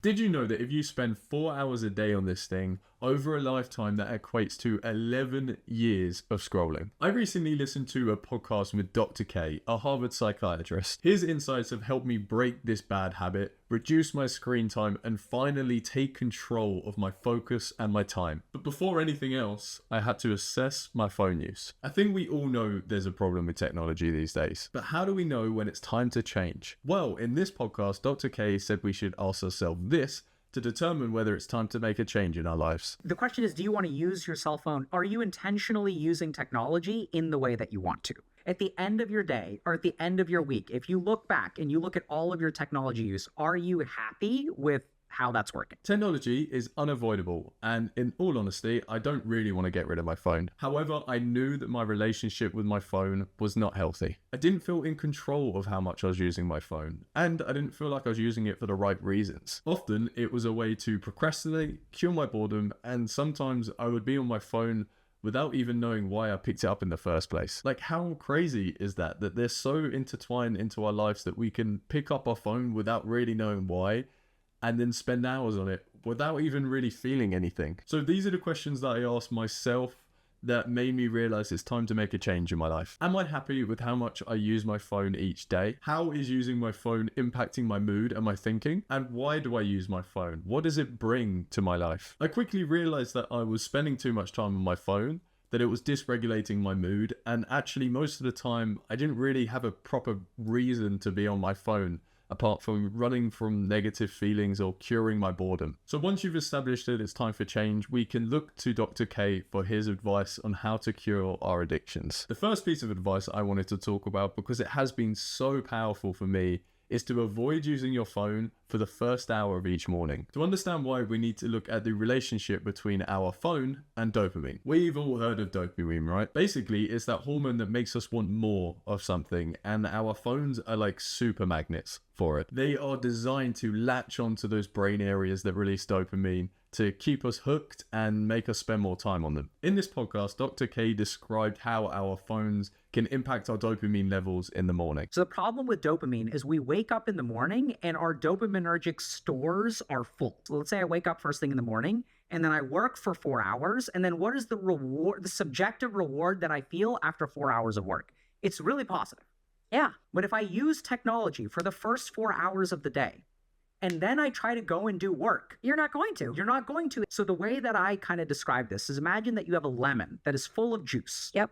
Did you know that if you spend 4 hours a day on this thing, over a lifetime that equates to 11 years of scrolling? I recently listened to a podcast with Dr. K, a Harvard psychiatrist. His insights have helped me break this bad habit, reduce my screen time, and finally take control of my focus and my time. But before anything else, I had to assess my phone use. I think we all know there's a problem with technology these days, but how do we know when it's time to change? Well, in this podcast, Dr. K said we should ask ourselves this to determine whether it's time to make a change in our lives. The question is, do you want to use your cell phone? Are you intentionally using technology in the way that you want to? At the end of your day or at the end of your week, if you look back and you look at all of your technology use, are you happy with how that's working? Technology is unavoidable, and in all honesty, I don't really want to get rid of my phone. However, I knew that my relationship with my phone was not healthy. I didn't feel in control of how much I was using my phone, and I didn't feel like I was using it for the right reasons. Often, it was a way to procrastinate, cure my boredom, and sometimes I would be on my phone without even knowing why I picked it up in the first place. Like, how crazy is that they're so intertwined into our lives that we can pick up our phone without really knowing why, and then spend hours on it without even really feeling anything. So these are the questions that I asked myself that made me realize it's time to make a change in my life. Am I happy with how much I use my phone each day? How is using my phone impacting my mood and my thinking? And why do I use my phone? What does it bring to my life? I quickly realized that I was spending too much time on my phone, that it was dysregulating my mood, and actually most of the time I didn't really have a proper reason to be on my phone, apart from running from negative feelings or curing my boredom. So once you've established that it's time for change, we can look to Dr. K for his advice on how to cure our addictions. The first piece of advice I wanted to talk about, because it has been so powerful for me, is to avoid using your phone for the first hour of each morning. To understand why, we need to look at the relationship between our phone and dopamine. We've all heard of dopamine, right? Basically, it's that hormone that makes us want more of something, and our phones are like super magnets for it. They are designed to latch onto those brain areas that release dopamine to keep us hooked and make us spend more time on them. In this podcast, Dr. K described how our phones can impact our dopamine levels in the morning. So the problem with dopamine is we wake up in the morning and our dopaminergic stores are full. So let's say I wake up first thing in the morning and then I work for 4 hours. And then what is the reward, the subjective reward that I feel after 4 hours of work? It's really positive. Yeah. But if I use technology for the first 4 hours of the day, and then I try to go and do work, you're not going to. You're not going to. So the way that I kind of describe this is, imagine that you have a lemon that is full of juice. Yep.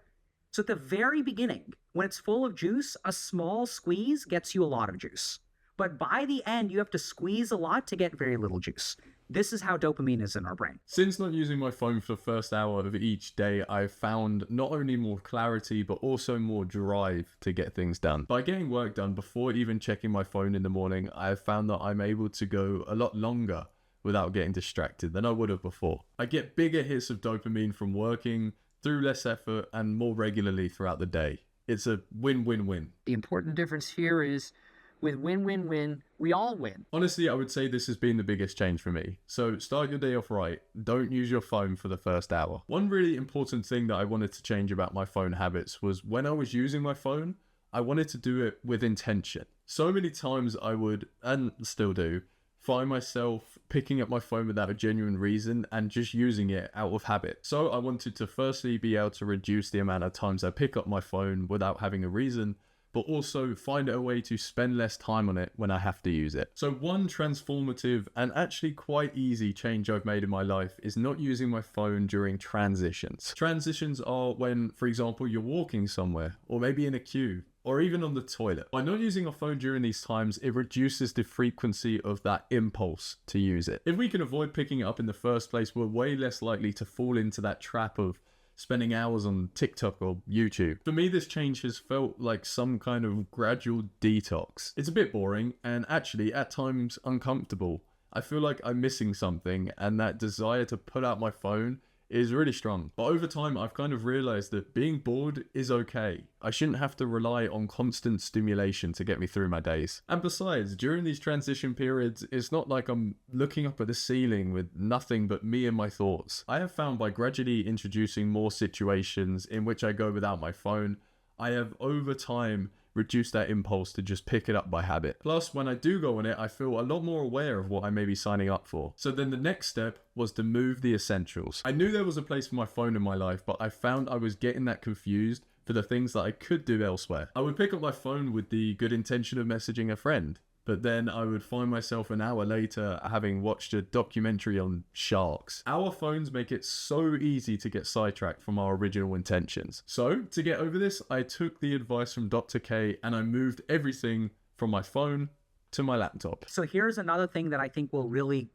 So at the very beginning, when it's full of juice, a small squeeze gets you a lot of juice. But by the end, you have to squeeze a lot to get very little juice. This is how dopamine is in our brain. Since not using my phone for the first hour of each day, I've found not only more clarity, but also more drive to get things done. By getting work done before even checking my phone in the morning, I've found that I'm able to go a lot longer without getting distracted than I would have before. I get bigger hits of dopamine from working through less effort and more regularly throughout the day. It's a win-win-win. The important difference here is, with win-win-win, we all win. Honestly, I would say this has been the biggest change for me. So start your day off right. Don't use your phone for the first hour. One really important thing that I wanted to change about my phone habits was when I was using my phone, I wanted to do it with intention. So many times I would, and still do, find myself picking up my phone without a genuine reason and just using it out of habit. So I wanted to firstly be able to reduce the amount of times I pick up my phone without having a reason, but also find a way to spend less time on it when I have to use it. So one transformative and actually quite easy change I've made in my life is not using my phone during transitions. Transitions are when, for example, you're walking somewhere, or maybe in a queue, or even on the toilet. By not using our phone during these times, it reduces the frequency of that impulse to use it. If we can avoid picking it up in the first place, we're way less likely to fall into that trap of spending hours on TikTok or YouTube. For me, this change has felt like some kind of gradual detox. It's a bit boring and actually at times uncomfortable. I feel like I'm missing something, and that desire to put out my phone is really strong. But over time, I've kind of realized that being bored is okay. I shouldn't have to rely on constant stimulation to get me through my days. And besides, during these transition periods, it's not like I'm looking up at the ceiling with nothing but me and my thoughts. I have found by gradually introducing more situations in which I go without my phone, I have over time reduce that impulse to just pick it up by habit. Plus, when I do go on it, I feel a lot more aware of what I may be signing up for. So then the next step was to move the essentials. I knew there was a place for my phone in my life, but I found I was getting that confused for the things that I could do elsewhere. I would pick up my phone with the good intention of messaging a friend, but then I would find myself an hour later having watched a documentary on sharks. Our phones make it so easy to get sidetracked from our original intentions. So, to get over this, I took the advice from Dr. K and I moved everything from my phone to my laptop. So here's another thing that I think will really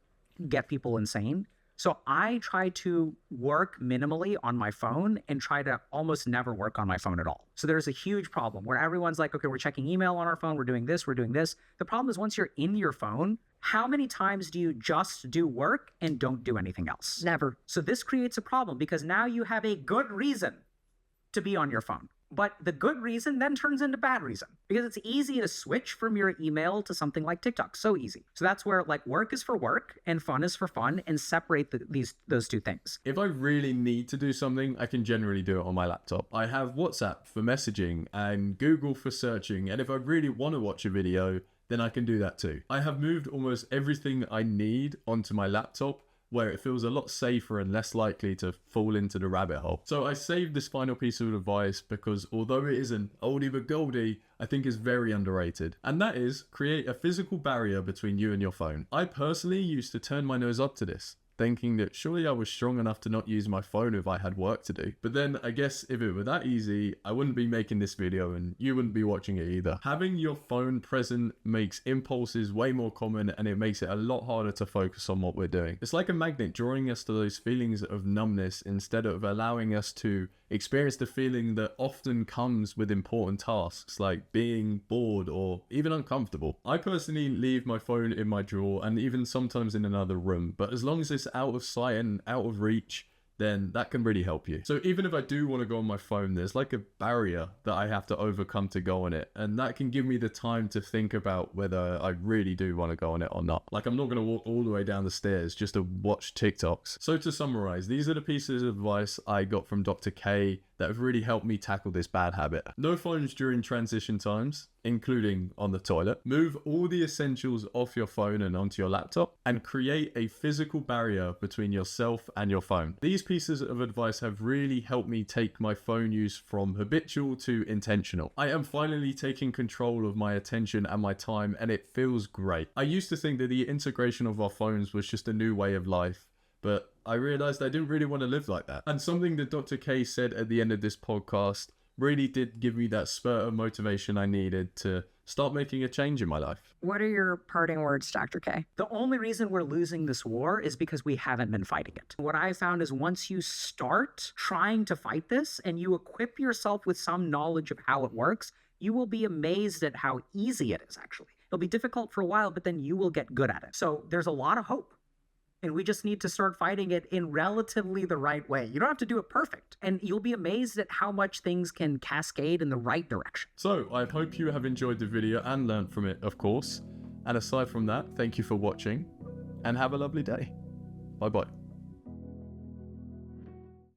get people insane. So I try to work minimally on my phone and try to almost never work on my phone at all. So there's a huge problem where everyone's like, okay, we're checking email on our phone, we're doing this, we're doing this. The problem is once you're in your phone, how many times do you just do work and don't do anything else? Never. So this creates a problem because now you have a good reason to be on your phone. But the good reason then turns into bad reason because it's easy to switch from your email to something like TikTok. So easy. So that's where like work is for work and fun is for fun, and separate those two things. If I really need to do something, I can generally do it on my laptop. I have WhatsApp for messaging and Google for searching. And if I really want to watch a video, then I can do that too. I have moved almost everything I need onto my laptop, where it feels a lot safer and less likely to fall into the rabbit hole. So I saved this final piece of advice because although it is an oldie but goldie, I think is very underrated. And that is, create a physical barrier between you and your phone. I personally used to turn my nose up to this, thinking that surely I was strong enough to not use my phone if I had work to do. But then I guess if it were that easy, I wouldn't be making this video and you wouldn't be watching it either. Having your phone present makes impulses way more common and it makes it a lot harder to focus on what we're doing. It's like a magnet drawing us to those feelings of numbness instead of allowing us to experience the feeling that often comes with important tasks like being bored or even uncomfortable. I personally leave my phone in my drawer and even sometimes in another room, but as long as it's out of sight and out of reach, then that can really help you. So even if I do want to go on my phone, there's like a barrier that I have to overcome to go on it. And that can give me the time to think about whether I really do want to go on it or not. Like I'm not going to walk all the way down the stairs just to watch TikToks. So to summarize, these are the pieces of advice I got from Dr. K that have really helped me tackle this bad habit. No phones during transition times, including on the toilet. Move all the essentials off your phone and onto your laptop, and create a physical barrier between yourself and your phone. These pieces of advice have really helped me take my phone use from habitual to intentional. I am finally taking control of my attention and my time, and it feels great. I used to think that the integration of our phones was just a new way of life, but I realized I didn't really want to live like that. And something that Dr. K said at the end of this podcast really did give me that spurt of motivation I needed to start making a change in my life. What are your parting words, Dr. K? The only reason we're losing this war is because we haven't been fighting it. What I found is once you start trying to fight this and you equip yourself with some knowledge of how it works, you will be amazed at how easy it is actually. It'll be difficult for a while, but then you will get good at it. So there's a lot of hope. And we just need to start fighting it in relatively the right way. You don't have to do it perfect. And you'll be amazed at how much things can cascade in the right direction. So I hope you have enjoyed the video and learned from it, of course. And aside from that, thank you for watching and have a lovely day. Bye-bye.